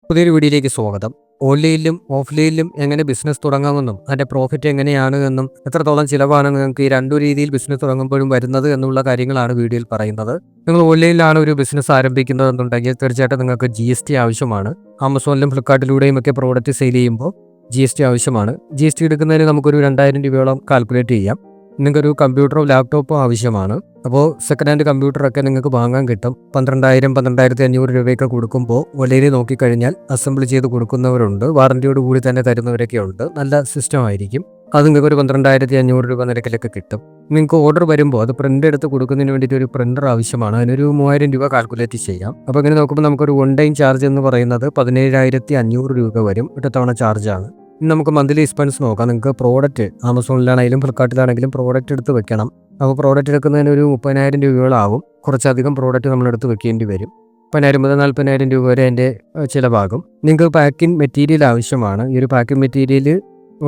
പുതിയൊരു വീഡിയോയിലേക്ക് സ്വാഗതം. ഓൺലൈനിലും ഓഫ്ലൈനിലും എങ്ങനെ ബിസിനസ് തുടങ്ങാമെന്നും അതിൻ്റെ പ്രോഫിറ്റ് എങ്ങനെയാണ് എന്നും എത്രത്തോളം ചിലവാണ് നിങ്ങൾക്ക് ഈ രണ്ടു രീതിയിൽ ബിസിനസ് തുടങ്ങുമ്പോഴും വരുന്നത് എന്നുള്ള കാര്യങ്ങളാണ് വീഡിയോയിൽ പറയുന്നത്. നിങ്ങൾ ഓൺലൈനിലാണ് ഒരു ബിസിനസ് ആരംഭിക്കുന്നതെന്നുണ്ടെങ്കിൽ തീർച്ചയായിട്ടും നിങ്ങൾക്ക് GST ആവശ്യമാണ്. ആമസോണിലും ഫ്ലിപ്കാർട്ടിലൂടെയും ഒക്കെ പ്രോഡക്റ്റ് സെയിൽ ചെയ്യുമ്പോൾ GST ആവശ്യമാണ്. GST എടുക്കുന്നതിന് നമുക്കൊരു 2000 രൂപയോളം കാൽക്കുലേറ്റ് ചെയ്യാം. നിങ്ങൾക്കൊരു കമ്പ്യൂട്ടറോ ലാപ്ടോപ്പോ ആവശ്യമാണ്. അപ്പോൾ സെക്കൻഡ് ഹാൻഡ് കമ്പ്യൂട്ടറൊക്കെ നിങ്ങൾക്ക് വാങ്ങാൻ കിട്ടും. 12,000 12,500 രൂപയൊക്കെ കൊടുക്കുമ്പോൾ ഓൺലൈനിൽ നോക്കിക്കഴിഞ്ഞാൽ അസംബിൾ ചെയ്ത് കൊടുക്കുന്നവരുണ്ട്. വാറൻറ്റിയോട് കൂടി തന്നെ തരുന്നവരൊക്കെ ഉണ്ട്. നല്ല സിസ്റ്റം ആയിരിക്കും. അത് നിങ്ങൾക്ക് ഒരു 12,500 രൂപ നിരക്കിലൊക്കെ കിട്ടും. നിങ്ങൾക്ക് ഓർഡർ വരുമ്പോൾ അത് പ്രിൻ്റ് എടുത്ത് കൊടുക്കുന്നതിന് വേണ്ടിയിട്ട് ഒരു പ്രിൻ്റർ ആവശ്യമാണ്. അതിനൊരു 3000 രൂപ കാൽക്കുലേറ്റ് ചെയ്യാം. അപ്പോൾ ഇങ്ങനെ നോക്കുമ്പോൾ നമുക്കൊരു വൺ ടൈം ചാർജ് എന്ന് പറയുന്നത് 17,500 രൂപ വരും. ഒറ്റത്തവണ ചാർജാണ്. ഇനി നമുക്ക് മന്ത്ലി എക്സ്പെൻസ് നോക്കാം. നിങ്ങൾക്ക് പ്രോഡക്റ്റ് ആമസോണിലാണെങ്കിലും ഫ്ലിപ്കാർട്ടിലാണെങ്കിലും പ്രോഡക്റ്റ് എടുത്ത് വെക്കണം. അപ്പോൾ പ്രോഡക്റ്റ് എടുക്കുന്നതിന് ഒരു 30,000 രൂപയോളാവും. കുറച്ചധികം പ്രോഡക്റ്റ് നമ്മളെടുത്ത് വെക്കേണ്ടി വരും. 30,000 മുതൽ 40,000 രൂപ വരെ അതിൻ്റെ ചിലവാകും. നിങ്ങൾക്ക് പാക്കിംഗ് മെറ്റീരിയൽ ആവശ്യമാണ്. ഈ ഒരു പാക്കിംഗ് മെറ്റീരിയൽ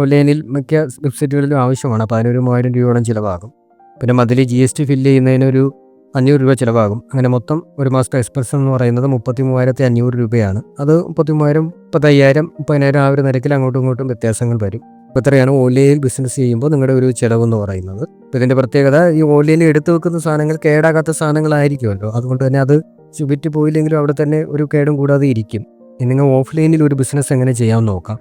ഓൺലൈനിൽ മിക്ക വെബ്സൈറ്റുകളിലും ആവശ്യമാണ്. അപ്പോൾ അതിനൊരു 3000 രൂപയോളം ചിലവാകും. പിന്നെ മന്ത്ലി GST ഫില്ല് ചെയ്യുന്നതിനൊരു 500 രൂപ ചിലവാകും. അങ്ങനെ മൊത്തം ഒരു മാസത്തെ എക്സ്പെൻസ് എന്ന് പറയുന്നത് 33,500 രൂപയാണ്. അത് 33,000 35,000 30,000 ആ ഒരു നിരക്കിൽ അങ്ങോട്ടും ഇങ്ങോട്ടും വ്യത്യാസങ്ങൾ വരും. അപ്പോൾ ഇത്രയാണ് ഓൺലൈനിൽ ബിസിനസ് ചെയ്യുമ്പോൾ നിങ്ങളുടെ ഒരു ചിലവെന്ന് പറയുന്നത്. ഇതിൻ്റെ പ്രത്യേകത ഈ ഓൺലൈനിൽ എടുത്തു വെക്കുന്ന സാധനങ്ങൾ കേടാകാത്ത സാധനങ്ങളായിരിക്കുമല്ലോ. അതുകൊണ്ട് തന്നെ അത് വിറ്റ് പോയില്ലെങ്കിലും അവിടെ തന്നെ ഒരു കേടും കൂടാതെ ഇരിക്കും. ഇനി നിങ്ങൾ ഓഫ്ലൈനിൽ ഒരു ബിസിനസ് എങ്ങനെ ചെയ്യാമെന്ന് നോക്കാം.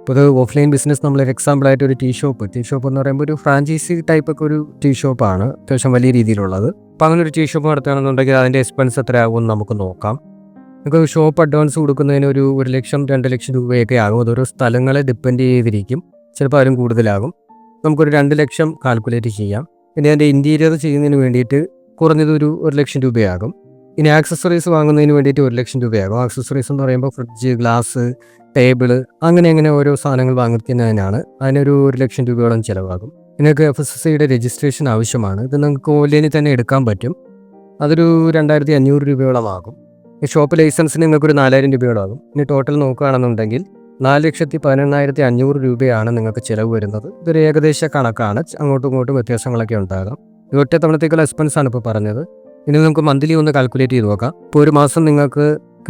ഇപ്പോൾ ഇത് ഓഫ്ലൈൻ ബിസിനസ് നമ്മളൊരു എക്സാമ്പിളായിട്ട് ഒരു ടീ ഷോപ്പ് എന്ന് പറയുമ്പോൾ ഒരു ഫ്രാഞ്ചൈസി ടൈപ്പ് ഒക്കെ ഒരു ടീ ഷോപ്പാണ്, അത്യാവശ്യം വലിയ രീതിയിലുള്ളത്. അപ്പോൾ അങ്ങനെ ഒരു ടീ ഷോപ്പ് നടത്തുകയാണെന്നുണ്ടെങ്കിൽ അതിൻ്റെ എക്സ്പെൻസ് എത്രയാകുമെന്ന് നമുക്ക് നോക്കാം. നമുക്ക് ഷോപ്പ് അഡ്വാൻസ് കൊടുക്കുന്നതിന് ഒരു 1 ലക്ഷം 2 ലക്ഷം രൂപയൊക്കെ ആകും. അതൊരു സ്ഥലങ്ങളെ ഡിപ്പെൻഡ് ചെയ്തിരിക്കും. ചിലപ്പോൾ അതിലും കൂടുതലാകും. നമുക്കൊരു 2 ലക്ഷം കാൽക്കുലേറ്റ് ചെയ്യാം. പിന്നെ അതിൻ്റെ ഇൻറ്റീരിയർ ചെയ്യുന്നതിന് വേണ്ടിയിട്ട് കുറഞ്ഞത് ഒരു 1 ലക്ഷം രൂപയാകും. ഇനി ആക്സസറീസ് വാങ്ങുന്നതിന് വേണ്ടിയിട്ട് 1 ലക്ഷം രൂപയാകും. ആക്സസറീസ് എന്ന് പറയുമ്പോൾ ഫ്രിഡ്ജ്, ഗ്ലാസ്, ടേബിള് അങ്ങനെ ഓരോ സാധനങ്ങൾ വാങ്ങിക്കുന്നതിനാണ്. അതിനൊരു 1 ലക്ഷം രൂപയോളം ചിലവാകും. നിങ്ങൾക്ക് FSSAIയുടെ രജിസ്ട്രേഷൻ ആവശ്യമാണ്. ഇത് നിങ്ങൾക്ക് ഓൺലൈനിൽ തന്നെ എടുക്കാൻ പറ്റും. അതൊരു 2,500 രൂപയോളം ആകും. ഈ ഷോപ്പ് ലൈസൻസിന് നിങ്ങൾക്കൊരു 4,000 രൂപയോളം ആകും. ഇനി ടോട്ടൽ നോക്കുകയാണെന്നുണ്ടെങ്കിൽ 4,11,500 രൂപയാണ് നിങ്ങൾക്ക് ചിലവ് വരുന്നത്. ഇതൊരു ഏകദേശ കണക്കാണ്. അങ്ങോട്ടും ഇങ്ങോട്ടും വ്യത്യാസങ്ങളൊക്കെ ഉണ്ടാകാം. ഇത് ഒറ്റ തവണത്തേക്കുള്ള എക്സ്പെൻസാണ് ഇപ്പോൾ പറഞ്ഞത്. ഇനി നമുക്ക് മന്ത്ലി ഒന്ന് കാൽക്കുലേറ്റ് ചെയ്ത് നോക്കാം. ഇപ്പോൾ ഒരു മാസം നിങ്ങൾക്ക്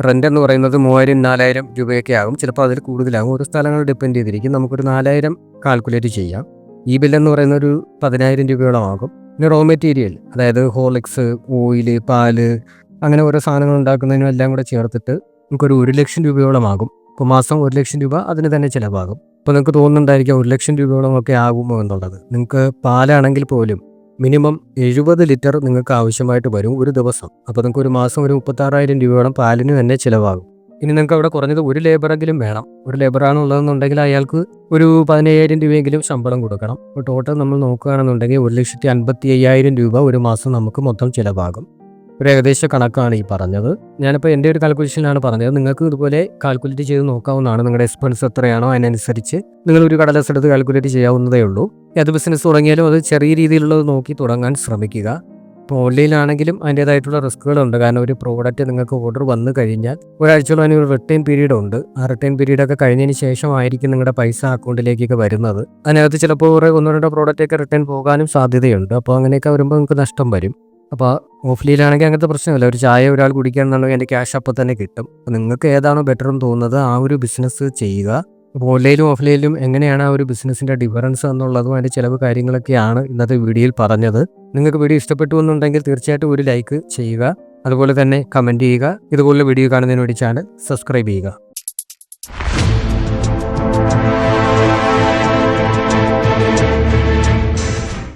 റെൻ്റ് എന്ന് പറയുന്നത് 3,000-4,000 രൂപയൊക്കെ ആകും. ചിലപ്പോൾ അതിൽ കൂടുതലാകും. ഒരു സ്ഥലങ്ങൾ ഡിപ്പെൻഡ് ചെയ്തിരിക്കും. നമുക്കൊരു 4,000 കാൽക്കുലേറ്റ് ചെയ്യാം. ഈ ബില്ലെന്ന് പറയുന്ന ഒരു 10,000 രൂപയോളം ആകും. പിന്നെ റോ മെറ്റീരിയൽ, അതായത് ഹോർലിക്സ്, ഓയില്, പാല്, അങ്ങനെ ഓരോ സാധനങ്ങൾ ഉണ്ടാക്കുന്നതിനും എല്ലാം കൂടെ ചേർത്തിട്ട് നമുക്കൊരു 1 ലക്ഷം രൂപയോളം ആകും. ഇപ്പോൾ മാസം 1 ലക്ഷം രൂപ അതിന് തന്നെ ചിലവാകും. അപ്പോൾ നിങ്ങൾക്ക് തോന്നുന്നുണ്ടായിരിക്കാം 1 ലക്ഷം രൂപയോളം ഒക്കെ ആകുമോ എന്നുള്ളത്. നിങ്ങൾക്ക് പാലാണെങ്കിൽ പോലും മിനിമം 70 ലിറ്റർ നിങ്ങൾക്ക് ആവശ്യമായിട്ട് വരും ഒരു ദിവസം. അപ്പോൾ നിങ്ങൾക്ക് ഒരു മാസം ഒരു 36,000 രൂപയോളം പാലിന് തന്നെ ചിലവാകും. ഇനി നിങ്ങൾക്ക് അവിടെ കുറഞ്ഞത് ഒരു ലേബറെങ്കിലും വേണം. ഒരു ലേബറാണ് ഉള്ളതെന്നുണ്ടെങ്കിൽ അയാൾക്ക് ഒരു 15,000 രൂപയെങ്കിലും ശമ്പളം കൊടുക്കണം. അപ്പോൾ ടോട്ടൽ നമ്മൾ നോക്കുകയാണെന്നുണ്ടെങ്കിൽ 1,55,000 രൂപ ഒരു മാസം നമുക്ക് മൊത്തം ചിലവാകും. ഒരു ഏകദേശ കണക്കാണ് ഈ പറഞ്ഞത്. ഞാനിപ്പോൾ എൻ്റെ ഒരു കാൽക്കുലേഷനിലാണ് പറഞ്ഞത്. നിങ്ങൾക്ക് ഇതുപോലെ കാൽക്കുലേറ്റ് ചെയ്ത് നോക്കാവുന്നതാണ്. നിങ്ങളുടെ എക്സ്പെൻസ് എത്രയാണോ അതിനനുസരിച്ച് നിങ്ങളൊരു കടലാസ് എടുത്ത് കാൽക്കുലേറ്റ് ചെയ്യാവുന്നതേ ഉള്ളൂ. ഏത് ബിസിനസ് തുടങ്ങിയാലും അത് ചെറിയ രീതിയിലുള്ളത് നോക്കി തുടങ്ങാൻ ശ്രമിക്കുക. ഇപ്പോൾ ഓൺലൈനാണെങ്കിലും അതിൻ്റേതായിട്ടുള്ള റിസ്ക്കുകളുണ്ട്. കാരണം ഒരു പ്രോഡക്റ്റ് നിങ്ങൾക്ക് ഓർഡർ വന്നു കഴിഞ്ഞാൽ ഒരാഴ്ചയോളം അതിനൊരു റിട്ടേൺ പീരീഡ് ഉണ്ട്. ആ റിട്ടേൺ പീരീഡൊക്കെ കഴിഞ്ഞതിന് ശേഷമായിരിക്കും നിങ്ങളുടെ പൈസ അക്കൗണ്ടിലേക്കൊക്കെ വരുന്നത്. അതിനകത്ത് ചിലപ്പോൾ 1-2 പ്രോഡക്റ്റൊക്കെ റിട്ടേൺ പോകാനും സാധ്യതയുണ്ട്. അപ്പോൾ അങ്ങനെയൊക്കെ വരുമ്പോൾ നിങ്ങൾക്ക് നഷ്ടം വരും. അപ്പോൾ ഓഫ്ലൈനാണെങ്കിൽ അങ്ങനത്തെ പ്രശ്നമില്ല. ഒരു ചായ ഒരാൾ കുടിക്കുകയാണെന്നുണ്ടെങ്കിൽ എൻ്റെ ക്യാഷ് അപ്പോൾ തന്നെ കിട്ടും. അപ്പോൾ നിങ്ങൾക്ക് ഏതാണോ ബെറ്റർ എന്ന് തോന്നുന്നത് ആ ഒരു ബിസിനസ് ചെയ്യുക. അപ്പോൾ ഓൺലൈനിലും ഓഫ്ലൈനിലും എങ്ങനെയാണ് ആ ഒരു ബിസിനസ്സിൻ്റെ ഡിഫറൻസ് എന്നുള്ളതും അതിൻ്റെ ചിലവ് കാര്യങ്ങളൊക്കെയാണ് ഇന്നത്തെ വീഡിയോയിൽ പറഞ്ഞത്. നിങ്ങൾക്ക് വീഡിയോ ഇഷ്ടപ്പെട്ടു എന്നുണ്ടെങ്കിൽ തീർച്ചയായിട്ടും ഒരു ലൈക്ക് ചെയ്യുക. അതുപോലെ തന്നെ കമൻറ്റ് ചെയ്യുക. ഇതുപോലുള്ള വീഡിയോ കാണുന്നതിന് വേണ്ടി ചാനൽ സബ്സ്ക്രൈബ് ചെയ്യുക.